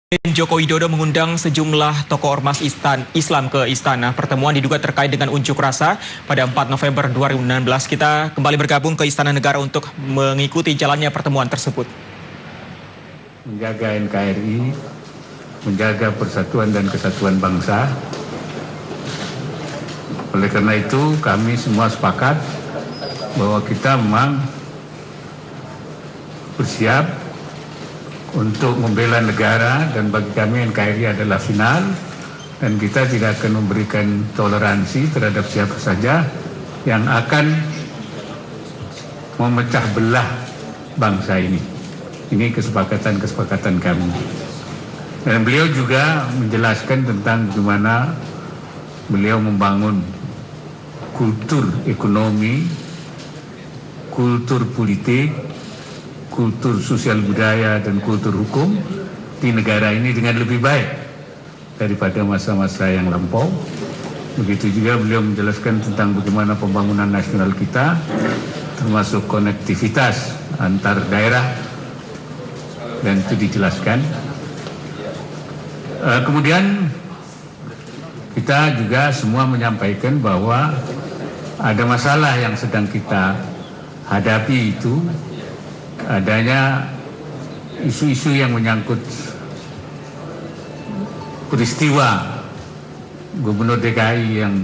Joko Widodo mengundang sejumlah tokoh ormas Islam ke istana. Pertemuan diduga terkait dengan unjuk rasa pada 4 November 2016. Kita kembali bergabung ke Istana Negara untuk mengikuti jalannya pertemuan tersebut. Menjaga NKRI, menjaga persatuan dan kesatuan bangsa. Oleh karena itu kami semua sepakat bahwa kita memang bersiap untuk membela negara, dan bagi kami NKRI adalah final, dan kita tidak akan memberikan toleransi terhadap siapa saja yang akan memecah belah bangsa ini. Ini kesepakatan kami. Dan beliau juga menjelaskan tentang bagaimana beliau membangun kultur ekonomi, kultur politik, kultur sosial budaya, dan kultur hukum di negara ini dengan lebih baik daripada masa-masa yang lampau. Begitu juga beliau menjelaskan tentang bagaimana pembangunan nasional kita, termasuk konektivitas antar daerah, dan itu dijelaskan. Kemudian kita juga semua menyampaikan bahwa ada masalah yang sedang kita hadapi, itu adanya isu-isu yang menyangkut peristiwa Gubernur DKI, yang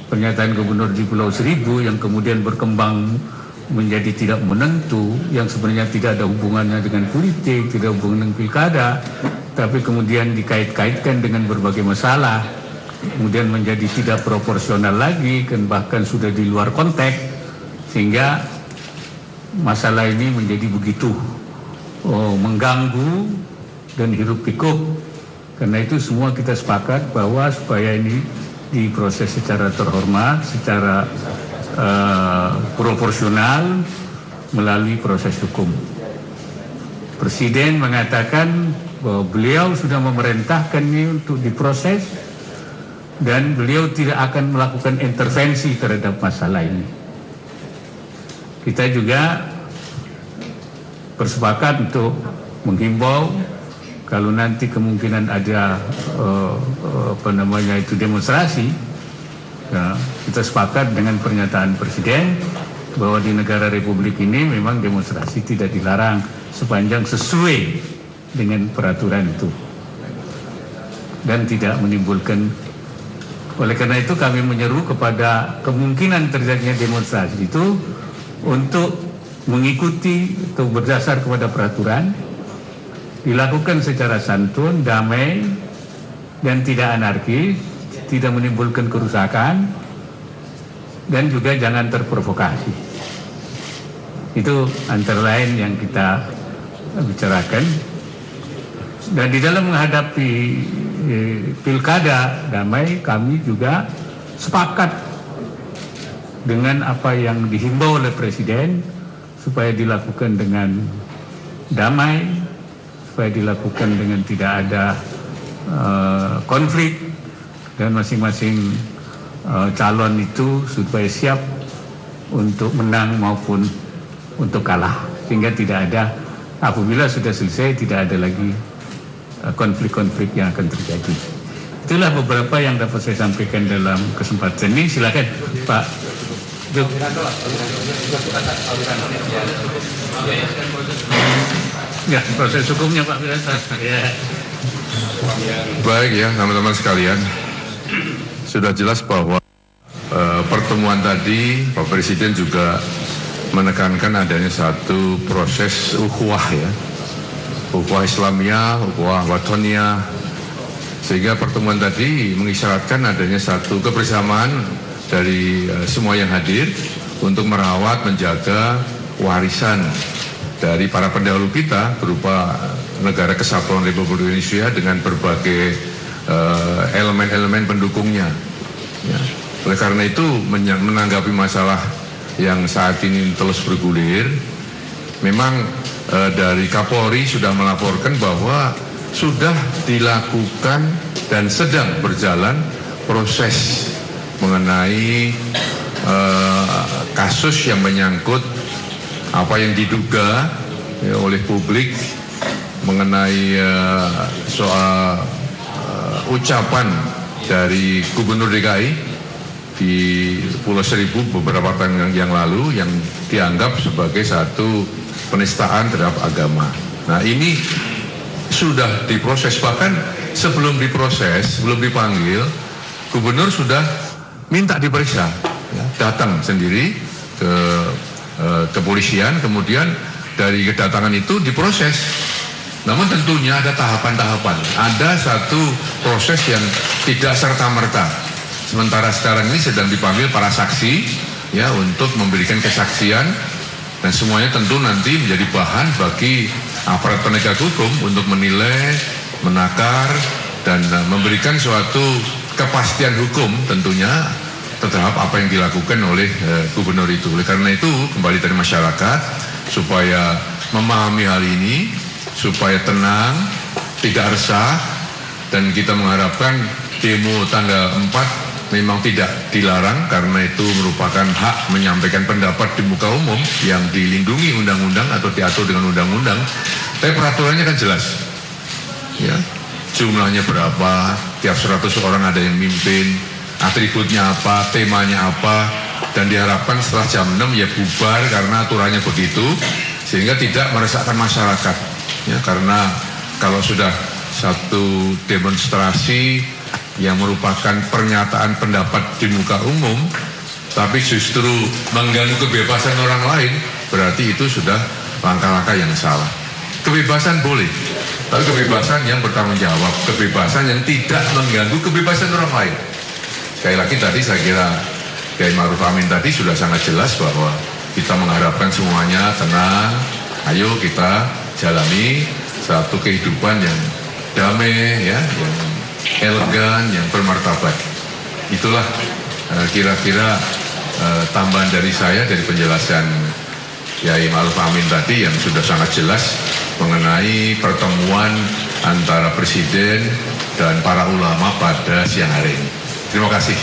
pernyataan Gubernur di Pulau Seribu yang kemudian berkembang menjadi tidak menentu, yang sebenarnya tidak ada hubungannya dengan politik, tidak hubungan dengan pilkada, tapi kemudian dikait-kaitkan dengan berbagai masalah, kemudian menjadi tidak proporsional lagi, dan bahkan sudah di luar konteks, sehingga masalah ini menjadi begitu mengganggu dan hiruk pikuk. Karena itu semua kita sepakat bahwa supaya ini diproses secara terhormat, secara proporsional melalui proses hukum. Presiden mengatakan bahwa beliau sudah memerintahkan ini untuk diproses, dan beliau tidak akan melakukan intervensi terhadap masalah ini. Kita juga bersepakat untuk menghimbau kalau nanti kemungkinan ada demonstrasi, ya, kita sepakat dengan pernyataan Presiden bahwa di negara Republik ini memang demonstrasi tidak dilarang sepanjang sesuai dengan peraturan itu dan tidak menimbulkan. Oleh karena itu kami menyeru kepada kemungkinan terjadinya demonstrasi itu untuk mengikuti atau berdasar kepada peraturan, dilakukan secara santun, damai, dan tidak anarkis, tidak menimbulkan kerusakan, dan juga jangan terprovokasi. Itu antara lain yang kita bicarakan. Dan di dalam menghadapi pilkada damai, kami juga sepakat dengan apa yang dihimbau oleh Presiden, supaya dilakukan dengan damai, supaya dilakukan dengan tidak ada konflik, dan masing-masing calon itu supaya siap untuk menang maupun untuk kalah, sehingga tidak ada, apabila sudah selesai, tidak ada lagi konflik-konflik yang akan terjadi. Itulah beberapa yang dapat saya sampaikan dalam kesempatan ini. Silakan Pak. Ya, proses hukumnya Pak Wiranto. Ya. Baik ya, teman-teman sekalian, sudah jelas bahwa pertemuan tadi Pak Presiden juga menekankan adanya satu proses ukhuwah, ya, ukhuwah Islamiyah, ukhuwah Watoniyah, sehingga pertemuan tadi mengisyaratkan adanya satu kebersamaan dari semua yang hadir untuk merawat, menjaga warisan dari para pendahulu kita berupa Negara Kesatuan Republik Indonesia dengan berbagai elemen-elemen pendukungnya. Ya. Oleh karena itu menanggapi masalah yang saat ini terus bergulir, memang dari Kapolri sudah melaporkan bahwa sudah dilakukan dan sedang berjalan proses mengenai kasus yang menyangkut apa yang diduga oleh publik mengenai soal ucapan dari Gubernur DKI di Pulau Seribu beberapa tahun yang lalu yang dianggap sebagai satu penistaan terhadap agama. Nah, ini sudah diproses, bahkan sebelum diproses, sebelum dipanggil, Gubernur sudah minta diperiksa, ya, datang sendiri ke kepolisian, kemudian dari kedatangan itu diproses. Namun tentunya ada tahapan-tahapan, ada satu proses yang tidak serta-merta. Sementara sekarang ini sedang dipanggil para saksi, ya, untuk memberikan kesaksian, dan semuanya tentu nanti menjadi bahan bagi aparat penegak hukum untuk menilai, menakar, dan memberikan suatu kepastian hukum tentunya terhadap apa yang dilakukan oleh gubernur itu. Oleh karena itu, kembali dari masyarakat supaya memahami hal ini, supaya tenang, tidak resah, dan kita mengharapkan demo tanggal 4 memang tidak dilarang karena itu merupakan hak menyampaikan pendapat di muka umum yang dilindungi undang-undang atau diatur dengan undang-undang. Tapi peraturannya kan jelas, ya, jumlahnya berapa, tiap 100 orang ada yang mimpin, atributnya apa, temanya apa, dan diharapkan setelah jam 6 ya bubar karena aturannya begitu, sehingga tidak meresahkan masyarakat, ya, karena kalau sudah satu demonstrasi yang merupakan pernyataan pendapat di muka umum tapi justru mengganggu kebebasan orang lain, berarti itu sudah langkah-langkah yang salah. Kebebasan boleh, tapi kebebasan yang bertanggung jawab, kebebasan yang tidak mengganggu kebebasan orang lain. Sekali lagi tadi saya kira Kiai Ma'ruf Amin tadi sudah sangat jelas bahwa kita mengharapkan semuanya tenang, ayo kita jalani satu kehidupan yang damai, ya, yang elegan, yang bermartabat. Itulah kira-kira tambahan dari saya dari penjelasan Kiai Ma'ruf Amin tadi yang sudah sangat jelas mengenai pertemuan antara Presiden dan para ulama pada siang hari ini. Terima kasih.